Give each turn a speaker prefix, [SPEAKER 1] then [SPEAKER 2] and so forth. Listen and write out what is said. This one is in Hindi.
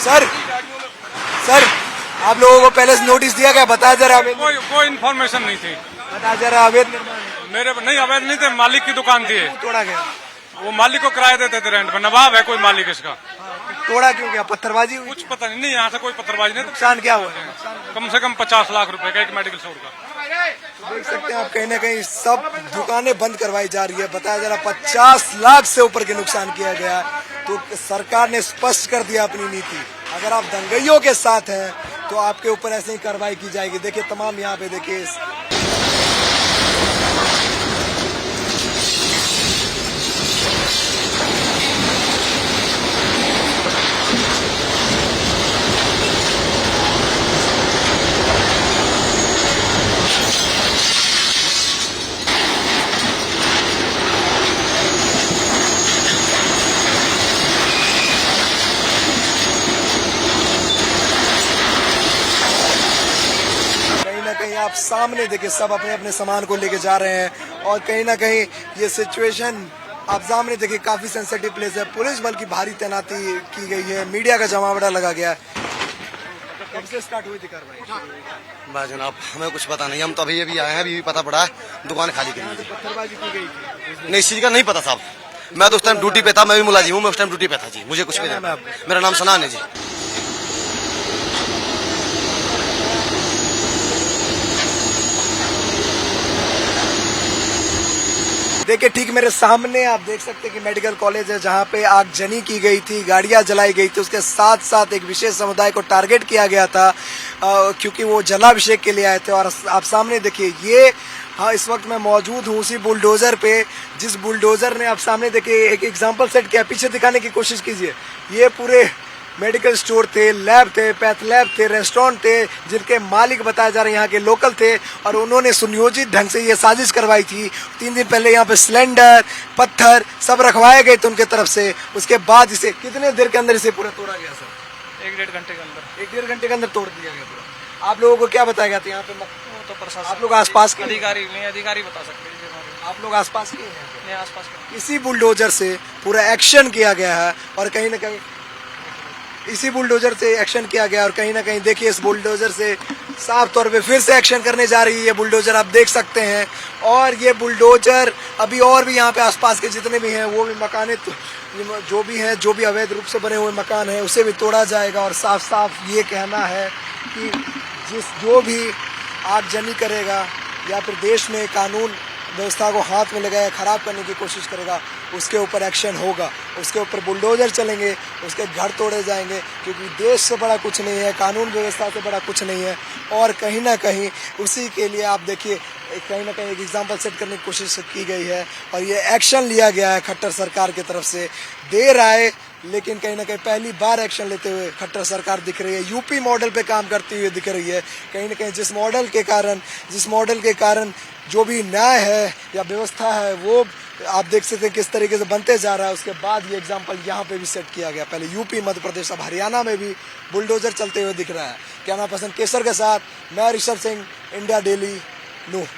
[SPEAKER 1] सर सर आप लोगों को पहले से नोटिस दिया गया? बताया जरा।
[SPEAKER 2] कोई इन्फॉर्मेशन नहीं थी।
[SPEAKER 1] बताया जरा। अवैध निर्माण
[SPEAKER 2] मेरे नहीं, अवैध नहीं थे, मालिक की दुकान थी।
[SPEAKER 1] तोड़ा गया?
[SPEAKER 2] वो मालिक को किराया देते थे रेंट पर। नवाब है कोई मालिक इसका।
[SPEAKER 1] तोड़ा क्यों गया? पत्थरबाजी हुई?
[SPEAKER 2] कुछ पता नहीं, यहाँ से कोई पत्थरबाजी नहीं।
[SPEAKER 1] नुकसान क्या हुआ?
[SPEAKER 2] कम से कम 50 लाख रुपए का एक मेडिकल स्टोर का।
[SPEAKER 1] देख सकते हैं आप, कहीं ना कहीं सब दुकानें बंद करवाई जा रही है। बताया जरा 50 लाख से ऊपर के नुकसान किया गया। तो सरकार ने स्पष्ट कर दिया अपनी नीति। अगर आप दंगइयों के साथ हैं तो आपके ऊपर ऐसे ही कार्रवाई की जाएगी। देखिए तमाम यहाँ पे देखिए कहीं आप सामने देखिए सब अपने अपने सामान को लेके जा रहे हैं। और कहीं ना कहीं ये सिचुएशन आप सामने देखिए काफी सेंसिटिव प्लेस है। पुलिस बल की भारी तैनाती की गई है। मीडिया का जमावड़ा लगा गया है। कब से स्टार्ट हुई थी कार्रवाई?
[SPEAKER 3] बस जनाब हमें कुछ पता नहीं, हम तो अभी अभी आए हैं, अभी पता पड़ा है दुकान खाली की।
[SPEAKER 1] पत्थरबाजी की गई थी?
[SPEAKER 3] नहीं, इस चीज का नहीं पता साहब। मैं तो उस टाइम ड्यूटी पे था, मैं भी मुलाजिम हूँ, मैं उस टाइम ड्यूटी पे था जी। मुझे कुछ भी नहीं। मेरा नाम सनान है जी।
[SPEAKER 1] देखिए ठीक मेरे सामने आप देख सकते हैं कि मेडिकल कॉलेज है जहां पे आगजनी की गई थी, गाड़ियां जलाई गई थी। उसके साथ साथ एक विशेष समुदाय को टारगेट किया गया था क्योंकि वो जलाभिषेक के लिए आए थे। और आप सामने देखिए ये हाँ इस वक्त मैं मौजूद हूँ उसी बुलडोजर पे, जिस बुलडोजर ने आप सामने देखिए एक एग्जाम्पल सेट किया। पीछे दिखाने की कोशिश कीजिए। ये पूरे मेडिकल स्टोर थे, लैब थे, पैथ लैब थे, रेस्टोरेंट थे, जिनके मालिक बताया जा रहे हैं यहाँ के लोकल थे। और उन्होंने सुनियोजित ढंग से ये साजिश करवाई थी। 3 दिन पहले यहाँ पे सिलेंडर, पत्थर सब रखवाए गए थे उनके तरफ से। उसके बाद इसे कितने देर के अंदर इसे पूरा तोड़ा गया सर?
[SPEAKER 2] 1-1.5 घंटे के अंदर।
[SPEAKER 1] 1-1.5 घंटे के अंदर तोड़ दिया गया पूरा। आप लोगों को क्या बताया गया था यहाँ पे?
[SPEAKER 2] तो प्रशासन,
[SPEAKER 1] आप लोग आसपास के
[SPEAKER 2] अधिकारी नहीं, अधिकारी बता सकते हैं।
[SPEAKER 1] आप लोग आसपास के हैं?
[SPEAKER 2] आसपास
[SPEAKER 1] इसी बुलडोजर से पूरा एक्शन किया गया है। और कहीं ना कहीं इसी बुलडोजर से एक्शन किया गया। और कहीं ना कहीं देखिए इस बुलडोजर से साफ तौर पे फिर से एक्शन करने जा रही है ये बुलडोजर, आप देख सकते हैं। और ये बुलडोजर अभी और भी यहाँ पे आसपास के जितने भी हैं वो भी मकाने जो भी हैं, जो भी अवैध रूप से बने हुए मकान हैं उसे भी तोड़ा जाएगा। और साफ साफ ये कहना है कि जो भी आगजनी करेगा या फिर देश में कानून व्यवस्था को हाथ में लगाया खराब करने की कोशिश करेगा उसके ऊपर एक्शन होगा। उसके ऊपर बुलडोजर चलेंगे, उसके घर तोड़े जाएंगे। क्योंकि देश से बड़ा कुछ नहीं है, कानून व्यवस्था से बड़ा कुछ नहीं है। और कहीं ना कहीं उसी के लिए आप देखिए कहीं ना कहीं एक एग्जाम्पल सेट करने की कोशिश की गई है। और ये एक्शन लिया गया है खट्टर सरकार की तरफ से। देर आए लेकिन कहीं ना कहीं पहली बार एक्शन लेते हुए खट्टर सरकार दिख रही है। यूपी मॉडल पे काम करती हुई दिख रही है। कहीं ना कहीं जिस मॉडल के कारण जो भी न्याय है या व्यवस्था है वो आप देख सकते हैं किस तरीके से बनते जा रहा है। उसके बाद ये एग्जाम्पल यहाँ पे भी सेट किया गया। पहले यूपी, मध्य प्रदेश, अब हरियाणा में भी बुलडोजर चलते हुए दिख रहा है। कैमरा पर्सन केसर के साथ मैं Rishabh Singh, India daily news.